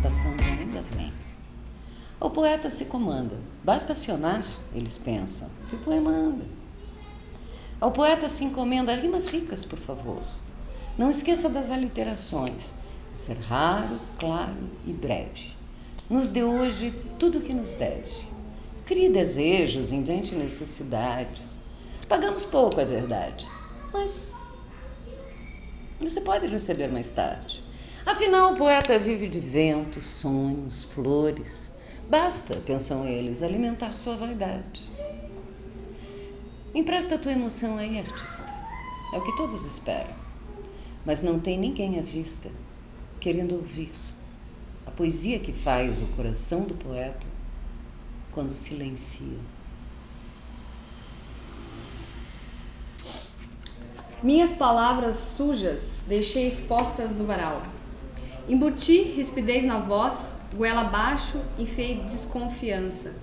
estação ainda vem. O poeta se comanda. Basta acionar, eles pensam, que o poema anda. Ao poeta se encomenda rimas ricas, por favor. Não esqueça das aliterações, de ser raro, claro e breve. Nos dê hoje tudo o que nos deve. Crie desejos, invente necessidades. Pagamos pouco, é verdade, mas você pode receber mais tarde. Afinal, o poeta vive de ventos, sonhos, flores. Basta, pensam eles, alimentar sua vaidade. Empresta a tua emoção aí, artista. É o que todos esperam. Mas não tem ninguém à vista querendo ouvir a poesia que faz o coração do poeta quando silencia. Minhas palavras sujas deixei expostas no varal. Embuti rispidez na voz, goela abaixo, enfiei desconfiança.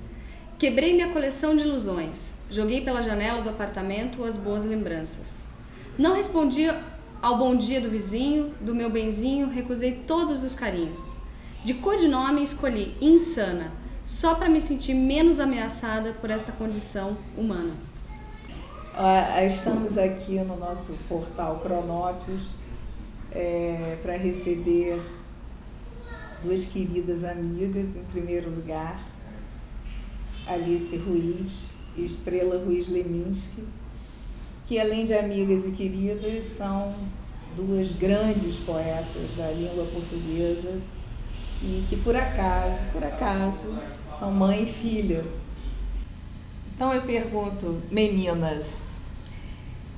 Quebrei minha coleção de ilusões, joguei pela janela do apartamento as boas lembranças. Não respondi ao bom dia do vizinho, do meu benzinho, recusei todos os carinhos. De codinome escolhi insana, só para me sentir menos ameaçada por esta condição humana. Estamos aqui no nosso portal Cronópios para receber duas queridas amigas. Em primeiro lugar, Alice Ruiz e Estrela Ruiz Leminski, que além de amigas e queridas, são duas grandes poetas da língua portuguesa e que por acaso, são mãe e filha. Então eu pergunto, meninas,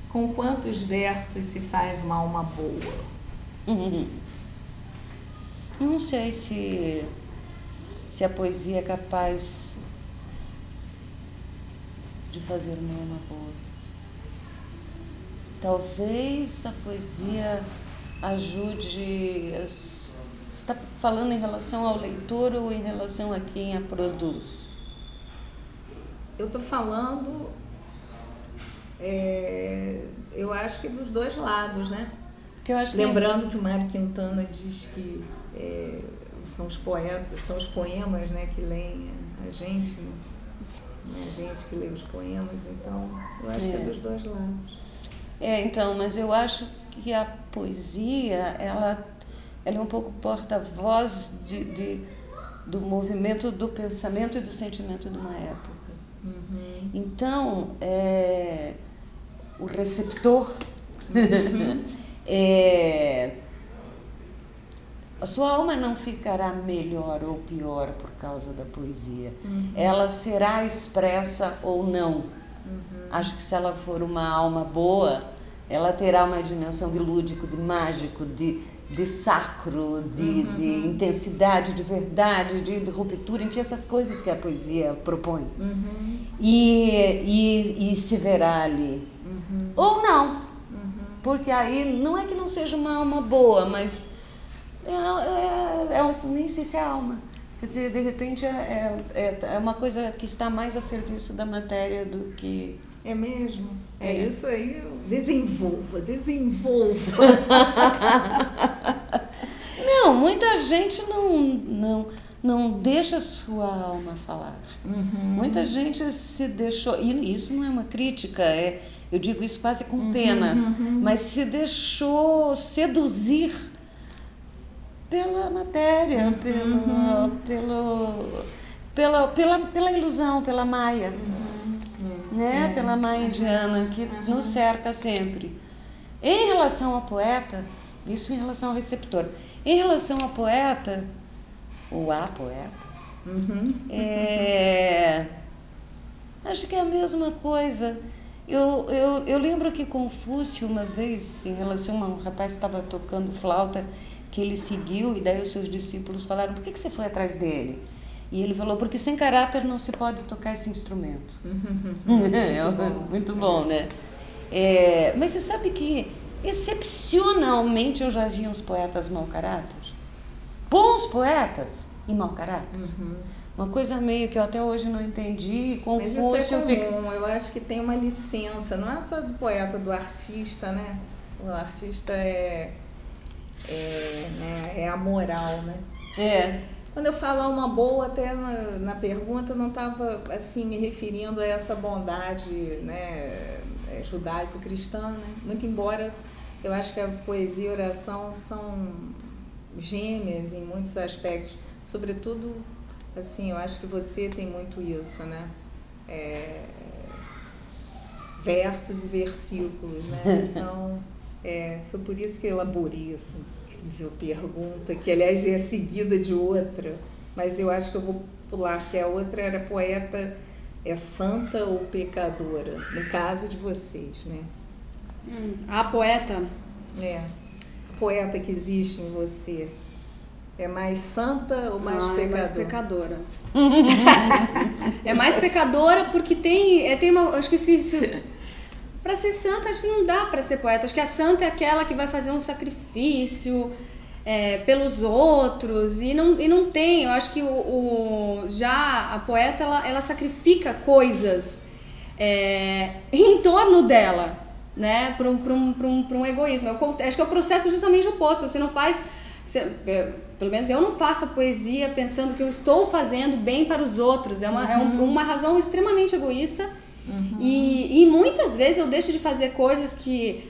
com quantos versos se faz uma alma boa? Não sei se a poesia é capaz de fazer uma alma boa. Talvez a poesia ajude. Você está falando em relação ao leitor ou em relação a quem a produz? Eu estou falando, eu acho que dos dois lados, né? Lembrando que o Mário Quintana diz que são os poetas, são os poemas, né, que leem a gente, não é a gente que lê os poemas, então eu acho que é dos dois lados. Então, mas eu acho que a poesia, ela é um pouco porta-voz do movimento, do pensamento e do sentimento de uma época. Uhum. Então, o receptor, a sua alma não ficará melhor ou pior por causa da poesia. Ela será expressa ou não. Acho que se ela for uma alma boa, ela terá uma dimensão de lúdico, de mágico, de sacro, de intensidade, de verdade, de ruptura, enfim, essas coisas que a poesia propõe. E se verá ali. Ou não, porque aí não é que não seja uma alma boa, mas nem sei se é alma. Quer dizer, de repente é uma coisa que está mais a serviço da matéria do que... É mesmo? Isso aí, desenvolva. Não, muita gente não deixa a sua alma falar. Muita gente se deixou, e isso não é uma crítica, eu digo isso quase com pena, mas se deixou seduzir pela matéria, pela ilusão, pela maia, né? Pela maia indiana que nos cerca sempre. Em relação ao poeta, isso em relação ao receptor, em relação ao poeta, ou à poeta, acho que é a mesma coisa. Eu lembro que Confúcio, uma vez, em relação a um rapaz que estava tocando flauta, que ele seguiu, e daí os seus discípulos falaram, por que você foi atrás dele? E ele falou, porque sem caráter não se pode tocar esse instrumento. Muito bom, né? Mas você sabe que, excepcionalmente, eu já vi uns poetas mau caráter. Bons poetas e mau caráter. Uma coisa meio que eu até hoje não entendi. Mas isso é comum, eu acho que tem uma licença, não é só do poeta, do artista, né? O artista é a moral, né? Quando eu falo alma boa, até na pergunta, eu não estava assim, me referindo a essa bondade, né, judaico-cristã, né? Muito embora eu acho que a poesia e a oração são gêmeas em muitos aspectos. Sobretudo, assim, eu acho que você tem muito isso, né? Versos e versículos, né? Então, foi por isso que eu elaborei essa incrível pergunta, que aliás é seguida de outra, mas eu acho que eu vou pular, que a outra era poeta santa ou pecadora, no caso de vocês, né? A poeta? A poeta que existe em você é mais santa ou mais pecadora? É mais pecadora. É mais pecadora porque tem uma... Acho que para ser santa, acho que não dá para ser poeta. Acho que a santa é aquela que vai fazer um sacrifício pelos outros e não tem. Eu acho que já a poeta ela sacrifica coisas em torno dela, né, para um egoísmo. Acho que é o processo justamente oposto. Você não faz... pelo menos eu não faço a poesia pensando que eu estou fazendo bem para os outros. É uma razão extremamente egoísta. E muitas vezes eu deixo de fazer coisas que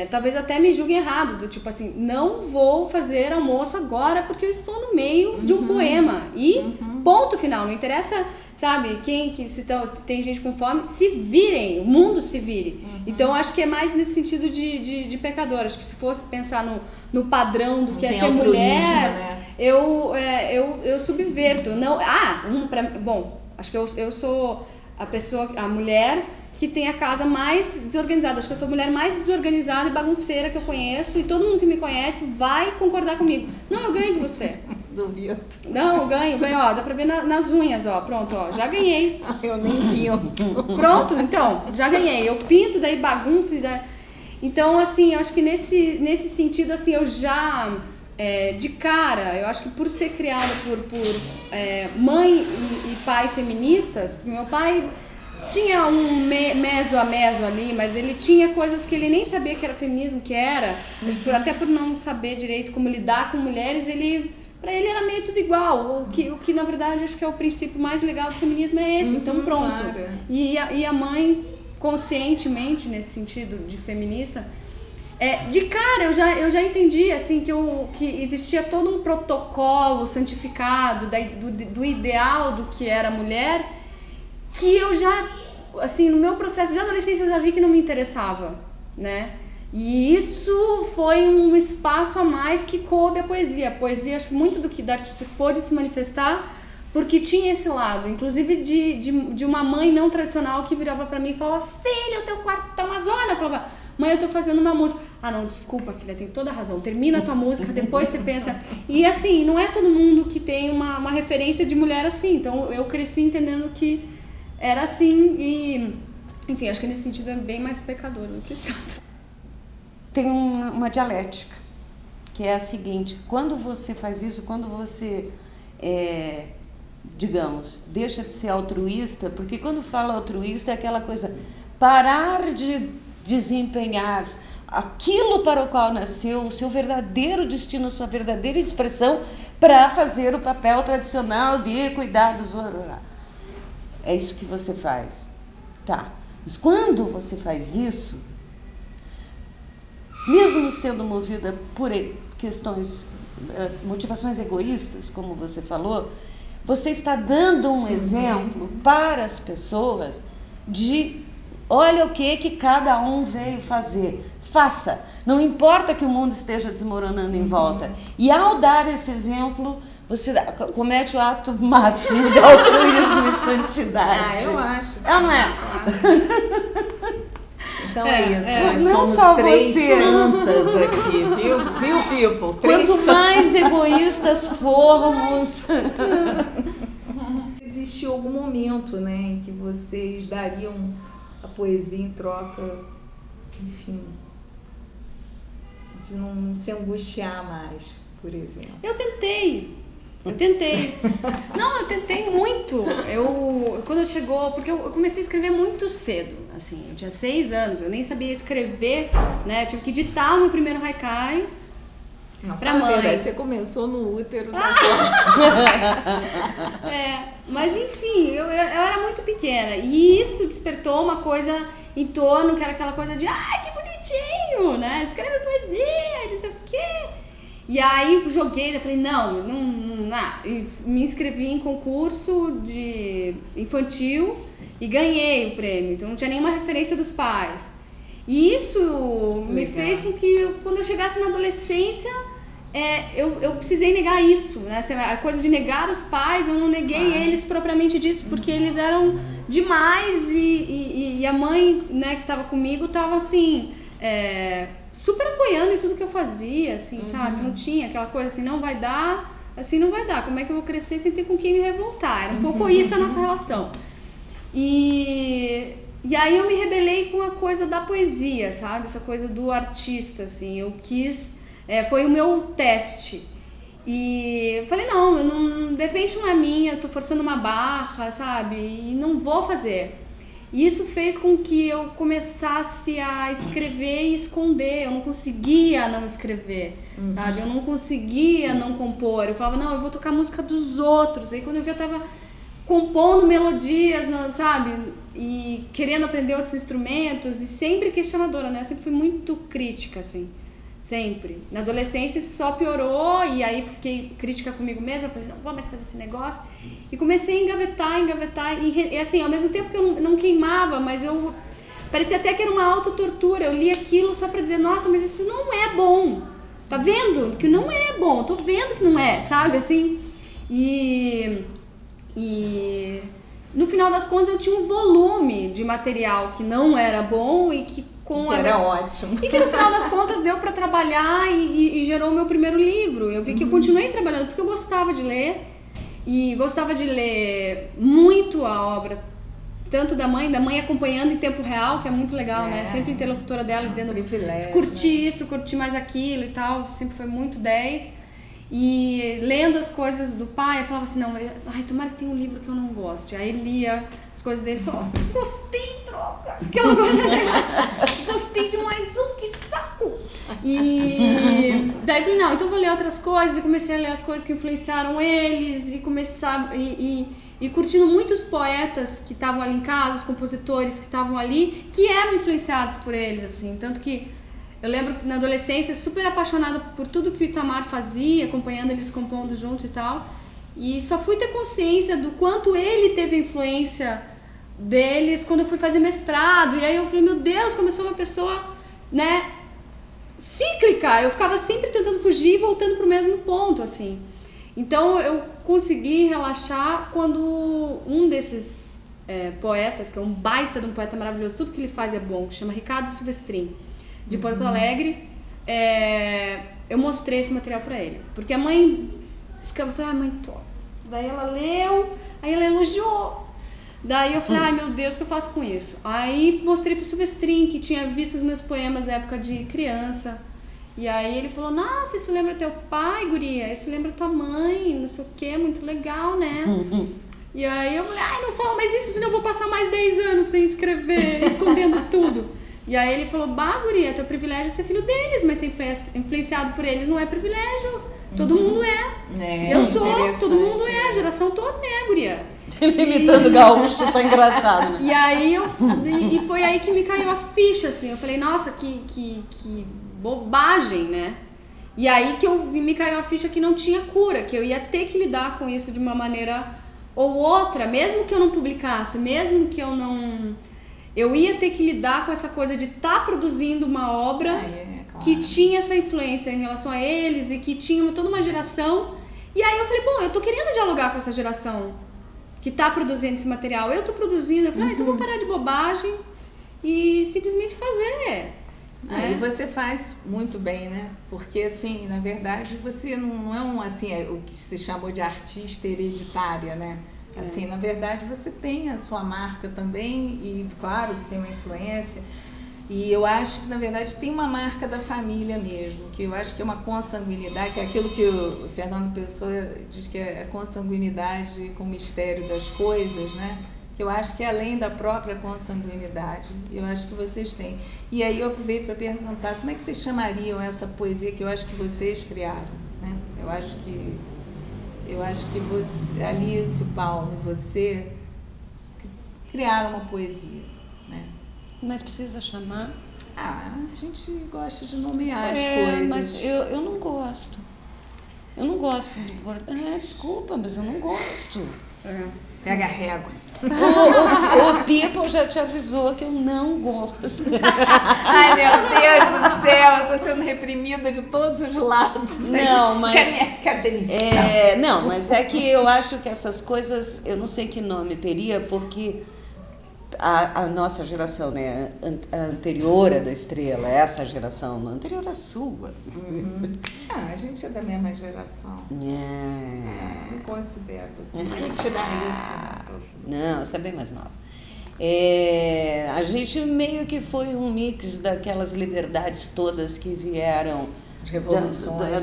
talvez até me julguem errado, do tipo assim, não vou fazer almoço agora porque eu estou no meio de um poema e ponto final, não interessa, sabe, tem gente com fome, se virem, o mundo se vire. Então acho que é mais nesse sentido de pecador. Acho que se fosse pensar no padrão do que é ser mulher, né? eu subverto. Bom, acho que eu sou a mulher que tem a casa mais desorganizada. Acho que eu sou a mulher mais desorganizada e bagunceira que eu conheço, e todo mundo que me conhece vai concordar comigo. Não, eu ganho de você. Duvido. Não, eu ganho, ó, dá pra ver nas unhas, ó, pronto, ó, já ganhei. Eu nem pinto. Pronto, então, já ganhei. Eu pinto, daí bagunço, então, assim, eu acho que nesse sentido, assim, eu já... de cara, eu acho que por ser criada por mãe e pai feministas, meu pai tinha um meso a meso ali, mas ele tinha coisas que ele nem sabia que era feminismo, até por não saber direito como lidar com mulheres, pra ele era meio tudo igual, o que na verdade acho que é o princípio mais legal do feminismo é esse, então pronto. Claro. E a mãe, conscientemente, nesse sentido de feminista, de cara eu já entendi assim, que existia todo um protocolo santificado do ideal do que era mulher, que eu já, assim, no meu processo de adolescência eu já vi que não me interessava, né? E isso foi um espaço a mais que coube a poesia. A poesia, acho que muito do que da artista pôde se manifestar porque tinha esse lado, inclusive de uma mãe não tradicional que virava pra mim e falava: filha, o teu quarto tá uma zona. Eu falava: mãe, eu tô fazendo uma música. Ah, não, desculpa, filha, tem toda a razão. Termina a tua música, depois você pensa. E assim, não é todo mundo que tem uma referência de mulher assim. Então eu cresci entendendo que era assim e... Enfim, acho que nesse sentido é bem mais pecador do que santo. Tem uma dialética, que é a seguinte: quando você faz isso, quando você, digamos, deixa de ser altruísta, porque quando fala altruísta é aquela coisa, parar de desempenhar aquilo para o qual nasceu, o seu verdadeiro destino, a sua verdadeira expressão, para fazer o papel tradicional de cuidar dos outros. É isso que você faz. Tá. Mas quando você faz isso, mesmo sendo movida por questões, motivações egoístas, como você falou, você está dando um exemplo para as pessoas de: olha o que cada um veio fazer. Faça. Não importa que o mundo esteja desmoronando em volta. E ao dar esse exemplo, você comete o ato máximo de altruísmo e santidade. Eu acho. Sim. Não é? Então é isso. Nós não somos só três você. santas aqui, viu, people? Quanto mais egoístas formos... Existiu algum momento, né, em que vocês dariam a poesia em troca, enfim, de não se angustiar mais, por exemplo? Eu tentei. Não, eu tentei muito. Quando chegou, porque eu comecei a escrever muito cedo, assim, eu tinha 6 anos, eu nem sabia escrever, né, eu tive que ditar o meu primeiro haikai. pra mãe. Verdade, você começou no útero da mas enfim, eu era muito pequena e isso despertou uma coisa em torno, que era aquela coisa de que bonitinho, né? Escreve poesia, não sei o quê. E aí joguei, eu falei, não, e me inscrevi em concurso de infantil e ganhei o prêmio, então não tinha nenhuma referência dos pais. E isso me fez com que, quando eu chegasse na adolescência, eu precisei negar isso, né? A coisa de negar os pais, eu não neguei eles propriamente disso, porque eles eram demais e a mãe, né, que estava comigo, estava assim, super apoiando em tudo que eu fazia, assim, sabe? Não tinha aquela coisa assim, não vai dar, como é que eu vou crescer sem ter com quem me revoltar? Era um pouco isso a nossa relação. E aí eu me rebelei com a coisa da poesia, sabe? Essa coisa do artista, assim, eu quis... foi o meu teste. E eu falei, não, de repente não é minha, eu tô forçando uma barra, sabe? E não vou fazer. E isso fez com que eu começasse a escrever e esconder. Eu não conseguia não escrever, sabe? Eu não conseguia não compor. Eu falava, não, eu vou tocar música dos outros. Aí quando eu vi, eu tava compondo melodias, sabe? E querendo aprender outros instrumentos. E sempre questionadora, né? Eu sempre fui muito crítica, assim. Sempre. Na adolescência isso só piorou e aí fiquei crítica comigo mesma, falei, não vou mais fazer esse negócio. E comecei a engavetar e assim, ao mesmo tempo que eu não queimava, mas eu parecia até que era uma autotortura. Eu li aquilo só pra dizer, nossa, mas isso não é bom. Tá vendo? Que não é bom. Tô vendo que não é, sabe? Assim. E no final das contas eu tinha um volume de material que não era bom e que era ótimo. E que no final das contas deu para trabalhar e gerou o meu primeiro livro. Eu vi que eu continuei trabalhando porque eu gostava de ler e gostava de ler muito a obra, tanto da mãe acompanhando em tempo real, que é muito legal, né? Sempre interlocutora dela dizendo, curti isso, curti mais aquilo e tal, sempre foi muito 10. E lendo as coisas do pai, eu falava assim, não, tomara que tenha um livro que eu não goste. Aí lia as coisas dele e falava, gostei, droga! Aquela coisa assim, gostei de mais que saco! E daí eu falei, não, então vou ler outras coisas. E comecei a ler as coisas que influenciaram eles e e curtindo muitos poetas que estavam ali em casa, os compositores que estavam ali, que eram influenciados por eles, assim, tanto que eu lembro que na adolescência, super apaixonada por tudo que o Itamar fazia, acompanhando eles compondo junto e tal. E só fui ter consciência do quanto ele teve influência deles quando eu fui fazer mestrado. E aí eu falei, meu Deus, como eu sou uma pessoa, né, cíclica. Eu ficava sempre tentando fugir e voltando pro mesmo ponto, assim. Então eu consegui relaxar quando um desses poetas, que é um baita de um poeta maravilhoso, tudo que ele faz é bom, que chama Ricardo Silvestrin, de Porto Alegre, eu mostrei esse material pra ele. Porque a mãe escreveu, eu falei, mãe, toma. Daí ela leu, aí ela elogiou. Daí eu falei, meu Deus, o que eu faço com isso? Aí mostrei pro Silvestrin, que tinha visto os meus poemas da época de criança. E aí ele falou, nossa, isso lembra teu pai, guria? Isso lembra tua mãe, não sei o que, muito legal, né? E aí eu falei, não fala mais isso, senão eu vou passar mais 10 anos sem escrever, escondendo tudo. E aí ele falou, guria, teu privilégio é ser filho deles, mas ser influenciado por eles não é privilégio. Todo mundo é. Eu sou, todo mundo é, a geração toda é, guria. Ele imitando gaúcho, tá engraçado, né? E aí e foi aí que me caiu a ficha, assim. Eu falei, nossa, que bobagem, né? E aí que me caiu a ficha que não tinha cura, que eu ia ter que lidar com isso de uma maneira ou outra, mesmo que eu não publicasse, mesmo que eu não... Eu ia ter que lidar com essa coisa de estar produzindo uma obra claro, que tinha essa influência em relação a eles e que tinha toda uma geração. E aí eu falei, bom, eu tô querendo dialogar com essa geração que tá produzindo esse material. Eu tô produzindo. Eu falei, então vou parar de bobagem e simplesmente fazer. E você faz muito bem, né? Porque, assim, na verdade, você não é o que se chamou de artista hereditária, né? Assim, na verdade, você tem a sua marca também e, claro, que tem uma influência. E eu acho que, na verdade, tem uma marca da família mesmo, que eu acho que é uma consanguinidade, que é aquilo que o Fernando Pessoa diz que é a consanguinidade com o mistério das coisas, né? que eu acho que é além da própria consanguinidade, eu acho que vocês têm. E aí eu aproveito para perguntar, como é que vocês chamariam essa poesia que eu acho que vocês criaram, né? Eu acho que você, Alice, Paulo e você criaram uma poesia, né? Mas precisa chamar? A gente gosta de nomear as coisas. Mas eu não gosto. Eu não gosto de... desculpa, mas eu não gosto. Pega a régua. O Pipo já te avisou que eu não gosto. Ai, meu Deus do céu, eu tô sendo reprimida de todos os lados. Não, mas... Quero demissão. Não, mas é que eu acho que essas coisas, eu não sei que nome teria, porque a nossa geração, né, a anterior à da Estrela, essa geração, a anterior à sua. A gente é da mesma geração. Não considero. Vou tirar isso. Não, você é bem mais nova. A gente meio que foi um mix daquelas liberdades todas que vieram... Revoluções,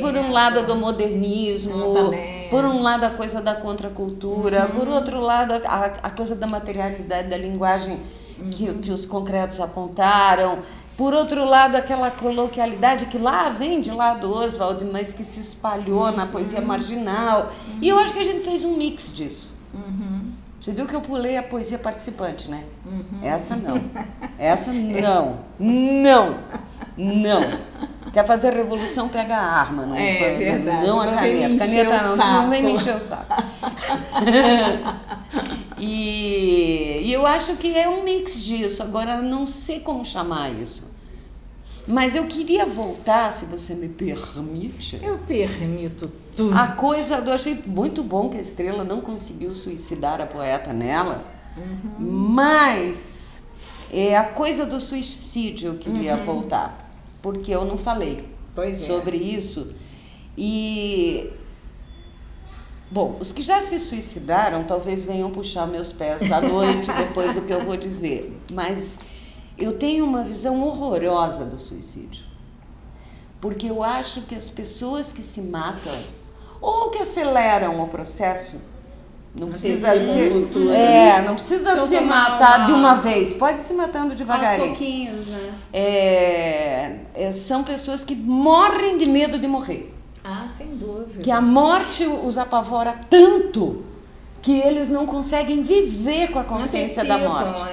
por um lado do modernismo, por um lado a coisa da contracultura, por outro lado a coisa da materialidade da linguagem que os concretos apontaram, por outro lado aquela coloquialidade que lá vem de lá do Oswald, mas que se espalhou na poesia marginal. E eu acho que a gente fez um mix disso. Você viu que eu pulei a poesia participante, né? Essa não. Essa não. Não. Quer fazer revolução, pega a arma. Não, verdade. Não a caneta. Caneta não vem me encher o saco. E eu acho que é um mix disso. Agora, não sei como chamar isso. Mas eu queria voltar, se você me permite. Eu permito tudo. A coisa, eu achei muito bom que a Estrela não conseguiu suicidar a poeta nela, mas a coisa do suicídio eu queria voltar, porque eu não falei sobre isso. E, bom, os que já se suicidaram talvez venham puxar meus pés à noite depois do que eu vou dizer, mas eu tenho uma visão horrorosa do suicídio, porque eu acho que as pessoas que se matam ou que aceleram o processo, não precisa não precisa se matar de uma vez, pode se matando devagarinho. Aos pouquinhos, né? São pessoas que morrem de medo de morrer. Sem dúvida. Que a morte os apavora tanto que eles não conseguem viver com a consciência da morte.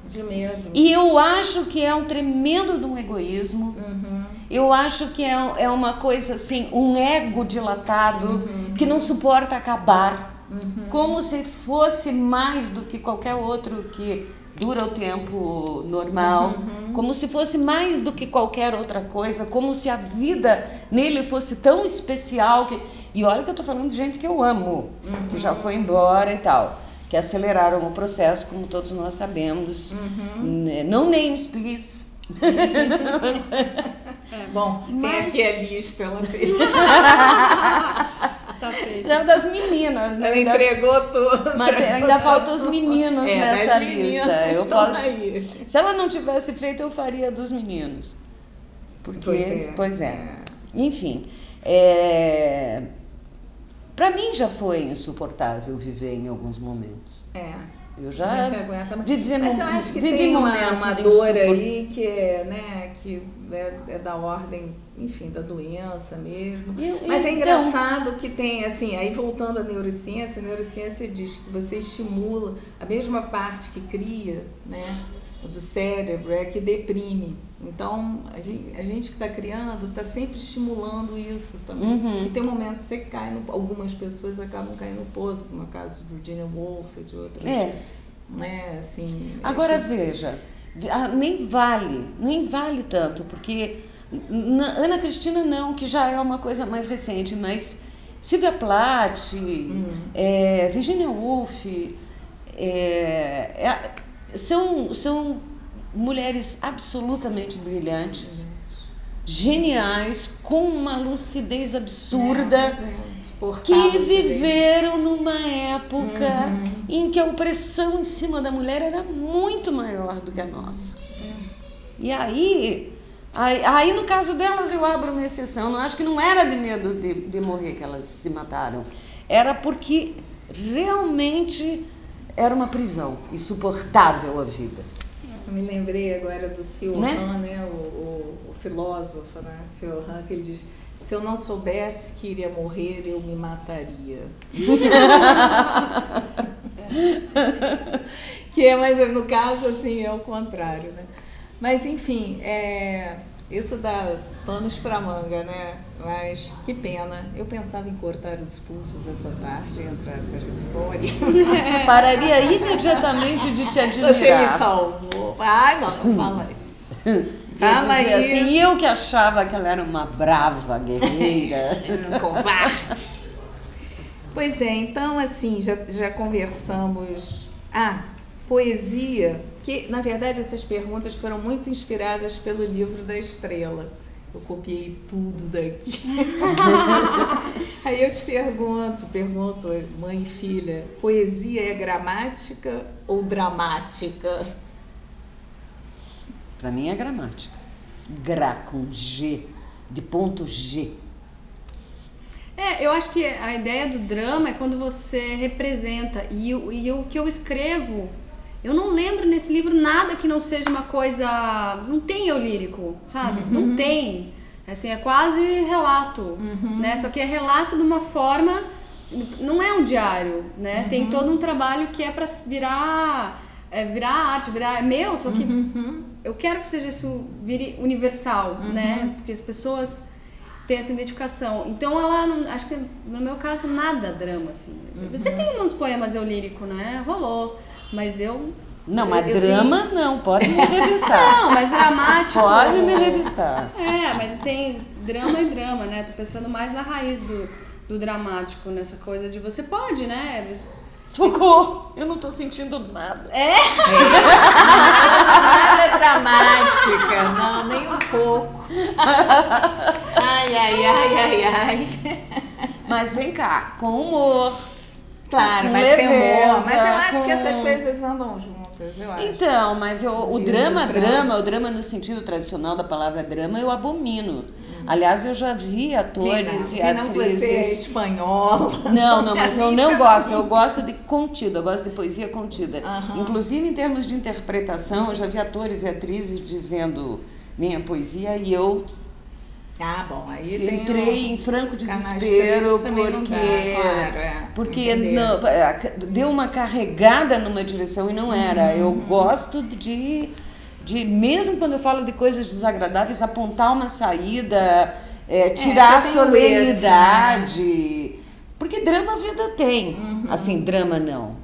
De medo. E eu acho que é um tremendo de um egoísmo. Eu acho que é uma coisa assim, um ego dilatado que não suporta acabar. Como se fosse mais do que qualquer outro que dura o tempo normal. Como se fosse mais do que qualquer outra coisa. Como se a vida nele fosse tão especial. E olha que eu tô falando de gente que eu amo, que já foi embora e tal. Que aceleraram o processo, como todos nós sabemos. No names, please. Bom, tem aqui a lista, ela fez. Tá feito. É das meninas, né? Ela entregou tudo. Mas ainda faltam os meninos nessa lista. Eu posso... aí. Se ela não tivesse feito, eu faria dos meninos. Porque, pois é. Enfim, para mim já foi insuportável viver em alguns momentos. Eu já a gente aguenta, vivi mas eu acho que tem uma dor aí que é da ordem, enfim, da doença mesmo. Mas é engraçado que tem, assim, aí voltando à neurociência, a neurociência diz que você estimula a mesma parte que cria, né, do cérebro, que deprime. Então, a gente que está criando está sempre estimulando isso também. E tem um momento que você cai, algumas pessoas acabam caindo no poço, como é o caso de Virginia Woolf e de outras. Né, assim, agora veja, nem vale tanto, porque Ana Cristina não, que já é uma coisa mais recente, mas Sylvia Plath, Virginia Woolf, são mulheres absolutamente brilhantes, geniais, com uma lucidez absurda, que viveram numa época em que a opressão em cima da mulher era muito maior do que a nossa. E aí no caso delas eu abro uma exceção, não acho que não era de medo de morrer que elas se mataram, era porque realmente era uma prisão, insuportável a vida. Eu me lembrei agora do Cioran, né? O filósofo, né? Cioran, que ele diz: se eu não soubesse que iria morrer, eu me mataria. Que é, mas no caso, assim, é o contrário, né? Mas, enfim, isso dá panos para manga, né? Mas que pena. Eu pensava em cortar os pulsos essa tarde e entrar para a história. Pararia imediatamente de te admirar. Você me salvou. Ai, não fala isso. Fala isso. Assim, eu que achava que ela era uma brava guerreira. Um covarde. Pois é, então, assim, já conversamos. Poesia, que na verdade essas perguntas foram muito inspiradas pelo livro da Estrela. Eu copiei tudo daqui. Aí eu te pergunto, mãe e filha, poesia é gramática ou dramática? Para mim é gramática. Gra com G, de ponto G. Eu acho que a ideia do drama é quando você representa. E o que eu escrevo, eu não lembro nesse livro nada que não seja uma coisa... Não tem eu lírico, sabe? Uhum. Não tem. Assim, é quase relato, né? Só que é relato de uma forma... Não é um diário, né? Tem todo um trabalho que é pra virar arte, é meu, só que eu quero que seja isso, vire universal, né? Porque as pessoas têm essa identificação. Então acho que no meu caso nada drama, assim. Você tem uns poemas eu lírico, né? Rolou, mas eu... Não, mas drama tenho... não, pode me revistar. Não, mas dramático... Pode me revistar. Mas tem drama e drama, né? Tô pensando mais na raiz do dramático, nessa coisa de você pode, né? Socorro! Eu não tô sentindo nada. Nada dramática, não, nem um pouco. Ai. Mas vem cá, com humor. Claro, mas leveza, tem humor. Mas eu acho que essas coisas andam juntas, eu acho. Então, mas o drama no sentido tradicional da palavra drama, eu abomino. Aliás, eu já vi atores e atrizes... não você é espanhola. Não, mas eu não gosto. Eu gosto de contida, eu gosto de poesia contida. Inclusive, em termos de interpretação, eu já vi atores e atrizes dizendo minha poesia e eu... bom, aí entrei em franco desespero porque deu uma carregada numa direção e não era. Eu gosto de mesmo quando eu falo de coisas desagradáveis, apontar uma saída, tirar a solenidade. Porque drama a vida tem. Assim, drama não.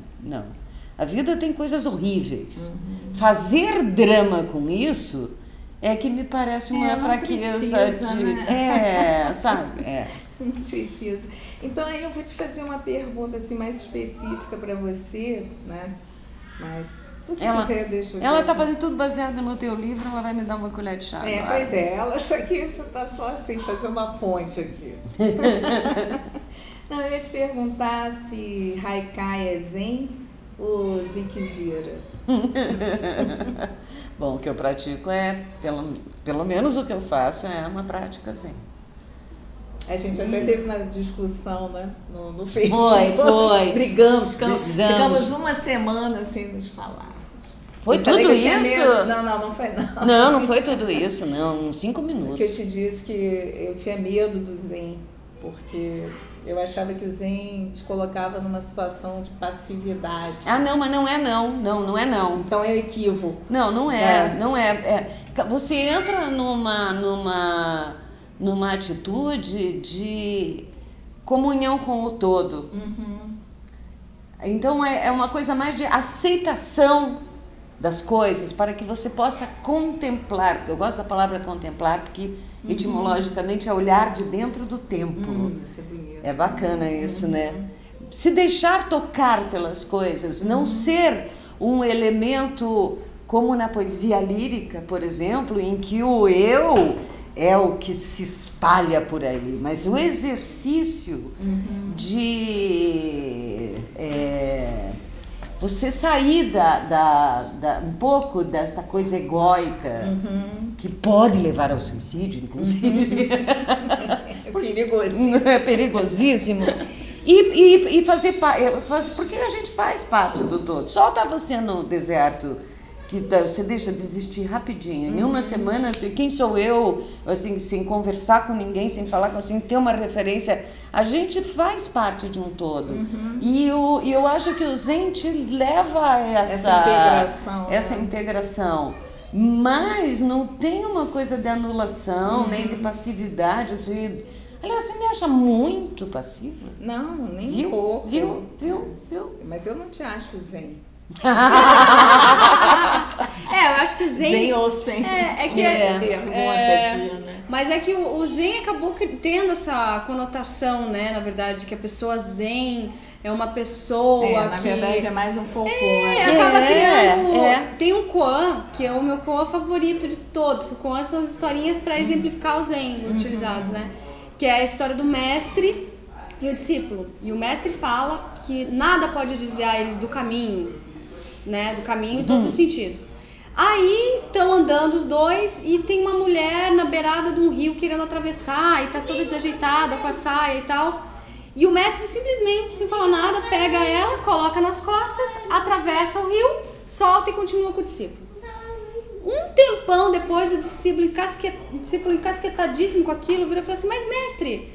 A vida tem coisas horríveis. Fazer drama com isso é que me parece uma fraqueza precisa, de... né? Sabe? Não precisa. Então aí eu vou te fazer uma pergunta assim, mais específica para você, né? Mas se você quiser, deixa você... Ela tá fazendo tudo baseado no teu livro, ela vai me dar uma colher de chá. Pois é, isso aqui você tá só assim, fazer uma ponte aqui. Não, eu ia te perguntar se Haikai é zen ou Ziquezira. Bom, o que eu pratico pelo menos o que eu faço é uma prática zen. A gente até teve uma discussão, né, no Facebook. Foi. Brigamos, ficamos uma semana sem nos falar. Foi tudo isso? Não foi não. Não foi tudo isso, não. 5 minutos. Porque eu te disse que eu tinha medo do zen, porque eu achava que o zen te colocava numa situação de passividade. Não, mas não é não. Então é um equívoco. Não é. Você entra numa atitude de comunhão com o todo. Então é uma coisa mais de aceitação das coisas para que você possa contemplar. Eu gosto da palavra contemplar porque etimologicamente é olhar de dentro do tempo. Isso é bonito. É bacana isso, né? Se deixar tocar pelas coisas, não ser um elemento como na poesia lírica, por exemplo, em que o eu é o que se espalha por ali, mas o exercício de você sair um pouco dessa coisa egóica que pode levar ao suicídio, inclusive. É perigosíssimo. É perigosíssimo. E fazer parte, porque a gente faz parte do todo. Solta você no deserto, que você deixa de existir rapidinho. Em uma semana, quem sou eu, assim, sem conversar com ninguém, sem falar com assim, ter uma referência, a gente faz parte de um todo. E eu acho que o Zen te leva a essa integração. Mas não tem uma coisa de anulação, nem de passividade. Aliás, você me acha muito passiva? Não, nem um pouco. Viu? Mas eu não te acho zen. Eu acho que o Zen... Zen ou sem? Pergunta aqui, né? Mas é que o Zen acabou tendo essa conotação, né? Na verdade, que a pessoa Zen é uma pessoa na verdade é mais um folclore. Acaba criando... Tem um koan, que é o meu koan favorito de todos, que o koan são as historinhas para exemplificar o Zen utilizados, né? Que é a história do mestre e o discípulo. E o mestre fala que nada pode desviar eles do caminho, né? Do caminho em todos os sentidos. Aí estão andando os dois e tem uma mulher na beirada de um rio querendo atravessar e tá toda desajeitada com a saia e tal. E o mestre simplesmente, sem falar nada, pega ela, coloca nas costas, atravessa o rio, solta e continua com o discípulo. Um tempão depois, o discípulo encasquetadíssimo com aquilo, vira e fala assim: mas mestre,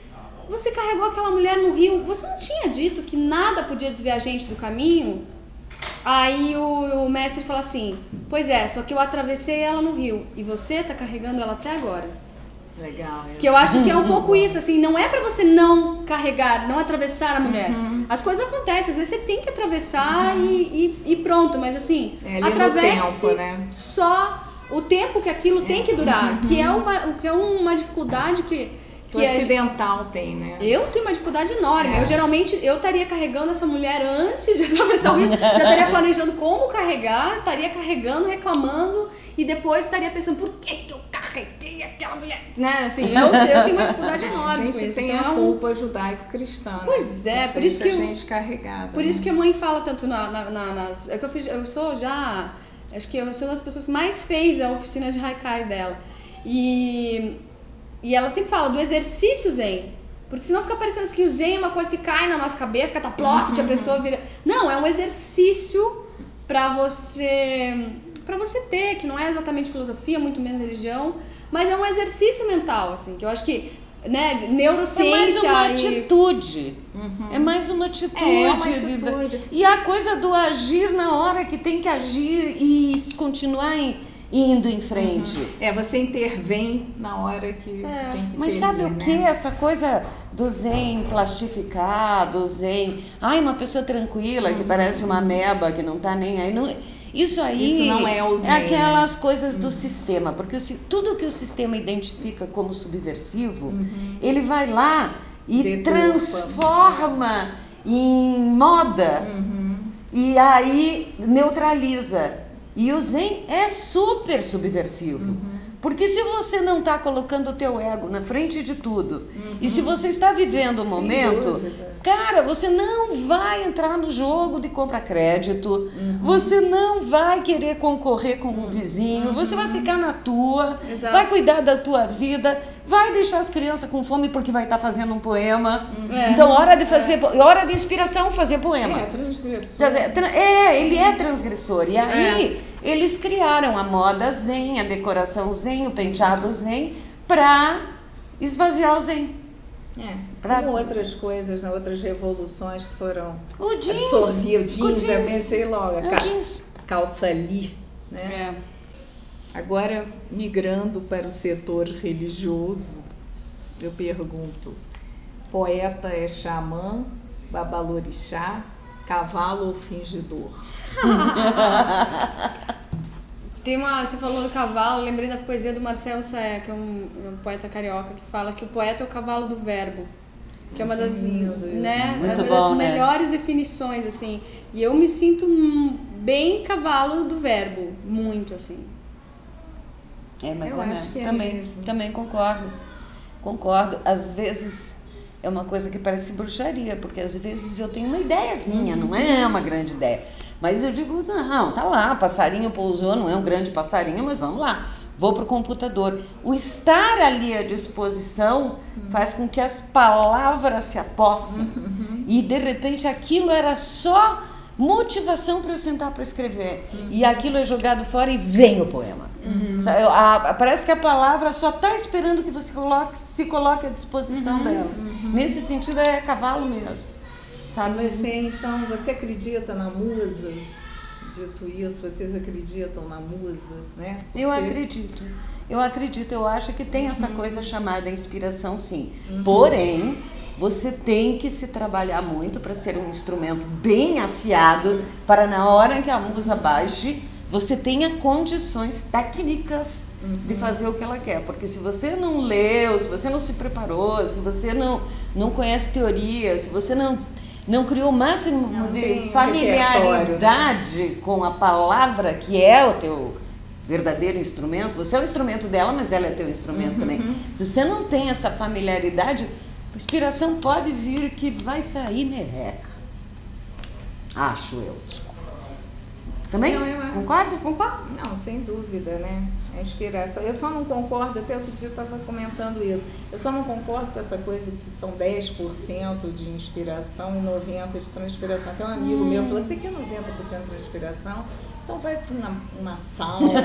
você carregou aquela mulher no rio, você não tinha dito que nada podia desviar a gente do caminho? Aí o mestre fala assim: pois é, só que eu atravessei ela no rio e você tá carregando ela até agora. Legal. Que eu acho que é um pouco isso, assim, não é pra você não carregar, não atravessar a mulher. As coisas acontecem, às vezes você tem que atravessar e pronto, mas assim, atravesse tempo, né? só o tempo que aquilo tem que durar, que é uma dificuldade que o ocidental tem, né? Eu tenho uma dificuldade enorme. Eu geralmente estaria carregando essa mulher antes de atravessar o rio, já estaria planejando como carregar, estaria carregando, reclamando e depois estaria pensando por que eu carreguei aquela mulher, né? Assim, eu tenho uma dificuldade enorme. A gente tem a culpa judaico-cristã. Pois é, por isso que a gente carregada. Por isso que a mãe fala tanto nas é que eu sou já, acho que eu sou uma das pessoas que mais fez a oficina de Haikai dela. E ela sempre fala do exercício Zen. Porque senão fica parecendo que o Zen é uma coisa que cai na nossa cabeça, cataploft, a pessoa vira... Não, é um exercício pra você ter, que não é exatamente filosofia, muito menos religião, mas é um exercício mental, assim, que eu acho que, né, neurociência... É mais uma atitude. É mais uma atitude. É uma atitude. E a coisa do agir na hora que tem que agir e continuar indo em frente. Você intervém na hora que tem que Mas sabe o que? Essa coisa do Zen plastificado, Zen... Ai, uma pessoa tranquila, que parece uma ameba, que não tá nem aí. Isso não é o Zen. É aquelas coisas do sistema, porque tudo que o sistema identifica como subversivo, ele vai lá e transforma em moda e aí neutraliza. E o Zen é super subversivo. Porque se você não está colocando o teu ego na frente de tudo, e se você está vivendo o momento, cara, você não vai entrar no jogo de compra-crédito, você não vai querer concorrer com o vizinho, você vai ficar na tua, vai cuidar da tua vida, vai deixar as crianças com fome porque vai estar fazendo um poema. Então, hora de fazer, hora de inspiração, fazer poema. Transgressor. Ele é transgressor. E aí, eles criaram a moda Zen, a decoração Zen, o penteado Zen, para esvaziar o Zen. Como outras coisas, né? Outras revoluções que foram o jeans, absorvidas. O jeans, eu pensei logo, jeans. Calça ali, né? Agora, migrando para o setor religioso, eu pergunto: poeta é xamã, babalorixá, cavalo ou fingidor? Você falou do cavalo, lembrei da poesia do Marcelo Saé, que é um poeta carioca, que fala que o poeta é o cavalo do verbo, que é uma das, melhores definições, assim. E eu me sinto bem cavalo do verbo, muito, assim. Mas eu acho que também concordo. Às vezes é uma coisa que parece bruxaria, porque às vezes eu tenho uma ideiazinha, não é uma grande ideia. Mas eu digo, não, tá lá, passarinho pousou, não é um grande passarinho, mas vamos lá, vou pro computador. O estar ali à disposição faz com que as palavras se apossem. E de repente aquilo era só motivação para eu sentar para escrever. E aquilo é jogado fora e vem o poema. Parece que a palavra só está esperando que você se coloque à disposição dela. Nesse sentido é cavalo mesmo. Sabe? Então, você acredita na musa? Dito isso, vocês acreditam na musa, né? Eu acredito. Eu acho que tem essa coisa chamada inspiração, sim. Porém, você tem que se trabalhar muito para ser um instrumento bem afiado, para na hora que a musa baixe, você tenha condições técnicas de fazer o que ela quer. Porque se você não leu, se você não se preparou, se você não conhece teoria, se você não criou o máximo de familiaridade com a palavra que é o teu verdadeiro instrumento, você é o instrumento dela, mas ela é teu instrumento também. Se você não tem essa familiaridade, a inspiração pode vir que vai sair merreca. Acho eu, desculpa. Também? Concorda? Concordo. Não, sem dúvida, né? A inspiração. Eu só não concordo, até outro dia eu estava comentando isso, eu só não concordo com essa coisa que são 10% de inspiração e 90% de transpiração. Até um amigo meu falou, você quer 90% de transpiração? Então vai para uma sauna.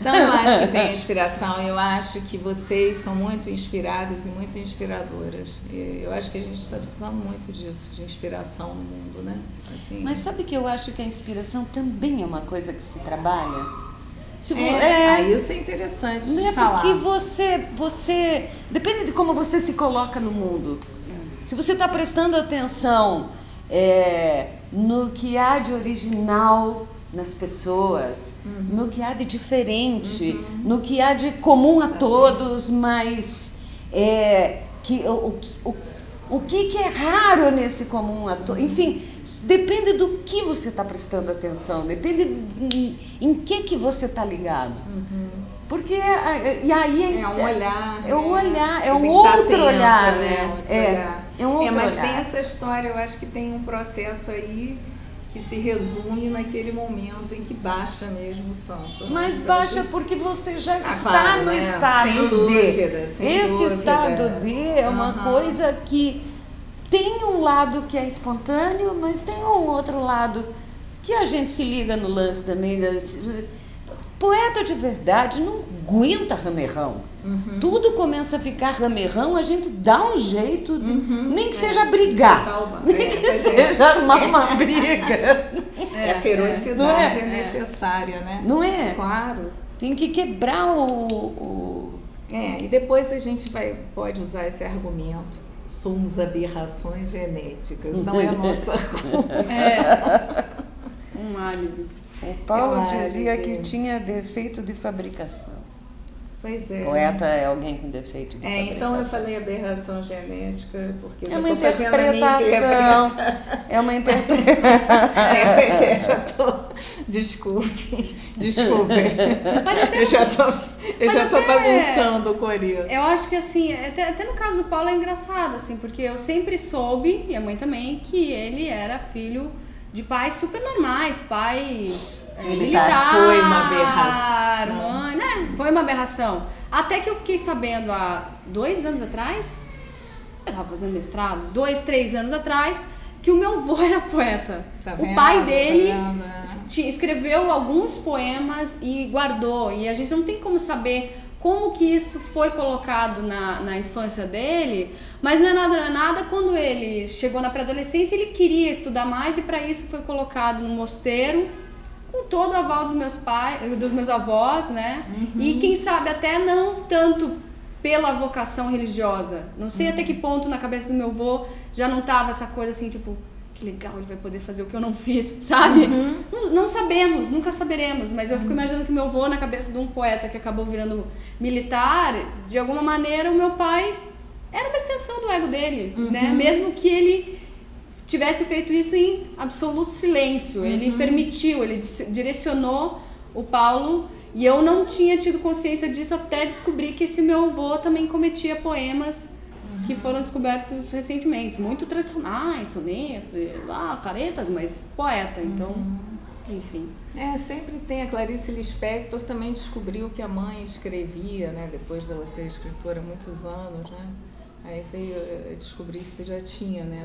Então eu acho que tem inspiração, eu acho que vocês são muito inspiradas e muito inspiradoras. Eu acho que a gente está precisando muito disso, de inspiração no mundo, né? Assim, mas sabe que eu acho que a inspiração também é uma coisa que se trabalha? Isso é interessante de falar. Porque você... Depende de como você se coloca no mundo. Se você está prestando atenção no que há de original nas pessoas, no que há de diferente, no que há de comum a todos, mas o que é raro nesse comum a todos. Enfim, depende do que você está prestando atenção, depende em que você está ligado. Porque e aí é um olhar, é um olhar, é um outro olhar, né? É um outro olhar. Mas tem essa história, eu acho que tem um processo aí que se resume naquele momento em que baixa mesmo o santo. Mas baixa porque você já está no estado sem dúvida, Esse estado de é uma coisa que tem um lado que é espontâneo, mas tem um outro lado que a gente se liga no lance também. Poeta de verdade não aguenta ramerrão. Tudo começa a ficar ramerrão, a gente dá um jeito, nem que seja brigar, nem que seja armar uma briga. A ferocidade é necessária, né? Não é? Claro. Tem que quebrar e depois a gente pode usar esse argumento. Somos aberrações genéticas, não é a nossa culpa. Um álibi. O Paulo dizia que tinha defeito de fabricação. Pois é. Poeta é alguém com defeito de fabricação. Então eu falei aberração genética, porque eu já uma estou fazendo a minha interpretação. É uma interpretação. Já estou... Desculpe. Eu já estou bagunçando o coreano. Eu acho que assim, até no caso do Paulo é engraçado, assim, porque eu sempre soube, e a mãe também, que ele era filho de pais super normais, pai militar. Foi uma aberração. Mãe, né? Foi uma aberração. Até que eu fiquei sabendo há 2 anos atrás, eu estava fazendo mestrado, 2, 3 anos atrás, que o meu avô era poeta. O pai dele escreveu alguns poemas e guardou. E a gente não tem como saber como que isso foi colocado na infância dele, mas não é nada. Quando ele chegou na pré-adolescência, ele queria estudar mais e para isso foi colocado no mosteiro, com todo o aval dos meus avós, né? E quem sabe até não tanto pela vocação religiosa. Não sei até que ponto na cabeça do meu avô já não tava essa coisa assim, tipo, que legal, ele vai poder fazer o que eu não fiz, sabe? Não sabemos, nunca saberemos, mas eu fico imaginando que meu avô, na cabeça de um poeta que acabou virando militar, de alguma maneira o meu pai era uma extensão do ego dele, né? Mesmo que ele tivesse feito isso em absoluto silêncio, ele permitiu, ele direcionou o Paulo, e eu não tinha tido consciência disso até descobrir que esse meu avô também cometia poemas que foram descobertos recentemente, muito tradicionais, sonetos, caretas, mas poeta, então... enfim. Sempre tem. A Clarice Lispector também descobriu que a mãe escrevia, né? Depois dela ser escritora há muitos anos, né? Aí veio descobrir que já tinha, né?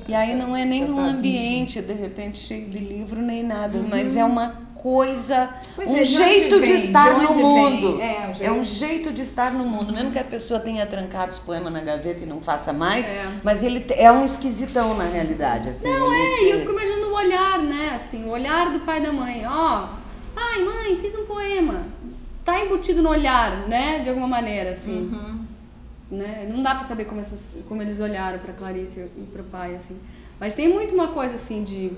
E aí não é nem um ambiente, de repente, cheio de livro, nem nada, mas é uma coisa, um jeito de estar no mundo. É um jeito de estar no mundo, mesmo que a pessoa tenha trancado os poemas na gaveta e não faça mais, mas ele é um esquisitão na realidade. Assim, e eu fico imaginando o olhar, né? Assim, o olhar do pai e da mãe. Pai, mãe, fiz um poema. Tá embutido no olhar, né? De alguma maneira, assim. Né? Não dá pra saber como eles olharam pra Clarice e pro pai, assim. Mas tem muito uma coisa, assim, de...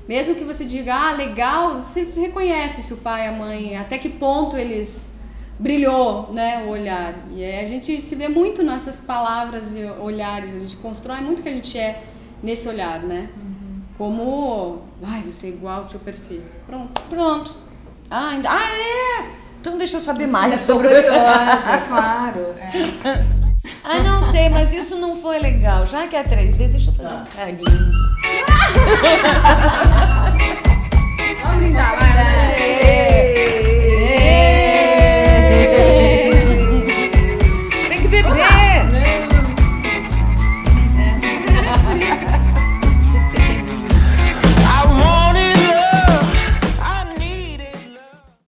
Mesmo que você diga, legal, você reconhece se o pai e a mãe, até que ponto eles brilhou, né, o olhar. E aí a gente se vê muito nessas palavras e olhares, a gente constrói muito o que a gente é nesse olhar, né? Como, você é igual ao tio Percy. Pronto. Então deixa eu saber mais sobre... curiosa, claro. Não sei, mas isso não foi legal. Já que é 3D, deixa eu fazer um bocadinho.